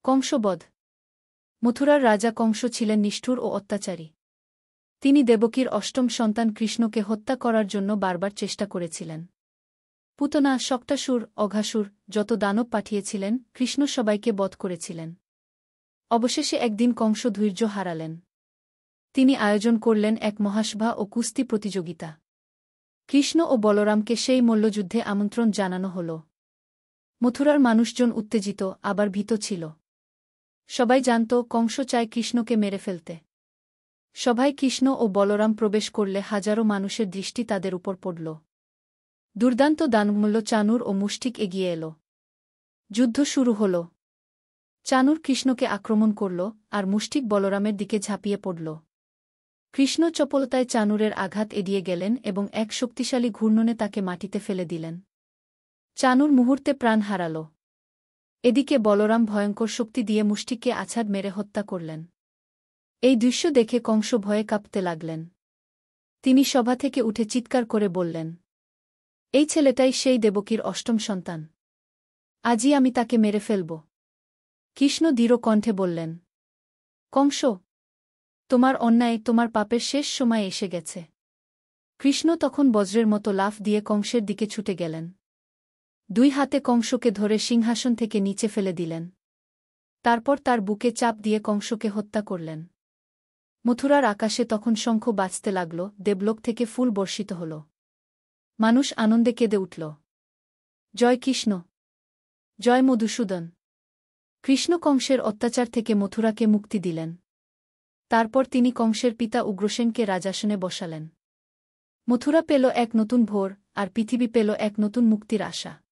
কংসবধ। মথুরার রাজা কংস ছিলেন নিষ্ঠুর ও অত্যাচারী। তিনি দেবকীর অষ্টম সন্তান কৃষ্ণকে হত্যা করার জন্য বারবার চেষ্টা করেছিলেন। পুতনা, শক্তাসুর, অঘাসুর যত দানব পাঠিয়েছিলেন, কৃষ্ণ সবাইকে বধ করেছিলেন। অবশেষে একদিন কংস ধৈর্য হারালেন। তিনি আয়োজন করলেন এক মহাসভা ও কুস্তি প্রতিযোগিতা। কৃষ্ণ ও বলরামকে সেই মল্লযুদ্ধে আমন্ত্রণ জানানো হল। মথুরার মানুষজন উত্তেজিত, আবার ভীত ছিল। সবাই জানত কংস চায় কৃষ্ণকে মেরে ফেলতে। সভায় কৃষ্ণ ও বলরাম প্রবেশ করলে হাজারো মানুষের দৃষ্টি তাদের উপর পড়ল। দুর্দান্ত দানবমল্ল চানুর ও মুষ্টিক এগিয়ে এল। যুদ্ধ শুরু হল। চানুর কৃষ্ণকে আক্রমণ করল, আর মুষ্টিক বলরামের দিকে ঝাঁপিয়ে পড়ল। কৃষ্ণ চপলতায় চানুরের আঘাত এড়িয়ে গেলেন এবং এক শক্তিশালী ঘূর্ণনে তাকে মাটিতে ফেলে দিলেন। চানুর মুহূর্তে প্রাণ হারাল। এদিকে বলরাম ভয়ঙ্কর শক্তি দিয়ে মুষ্টিককে আছাড় মেরে হত্যা করলেন। এই দৃশ্য দেখে কংস ভয়ে কাঁপতে লাগলেন। তিনি সভা থেকে উঠে চিৎকার করে বললেন, এই ছেলেটাই সেই দেবকীর অষ্টম সন্তান। আজই আমি তাকে মেরে ফেলব। কৃষ্ণ দৃঢ় কণ্ঠে বললেন, কংস, তোমার অন্যায়, তোমার পাপের শেষ সময় এসে গেছে। কৃষ্ণ তখন বজ্রের মতো লাফ দিয়ে কংসের দিকে ছুটে গেলেন। দুই হাতে কংসকে ধরে সিংহাসন থেকে নিচে ফেলে দিলেন। তারপর তার বুকে চাপ দিয়ে কংসকে হত্যা করলেন। মথুরার আকাশে তখন শঙ্খ বাজতে লাগল, দেবলোক থেকে ফুল বর্ষিত হল। মানুষ আনন্দে কেঁদে উঠল। জয় কৃষ্ণ, জয় মধুসূদন। কৃষ্ণ কংসের অত্যাচার থেকে মথুরাকে মুক্তি দিলেন। তারপর তিনি কংসের পিতা উগ্রসেনকে রাজাসনে বসালেন। মথুরা পেল এক নতুন ভোর, আর পৃথিবী পেল এক নতুন মুক্তির আশা।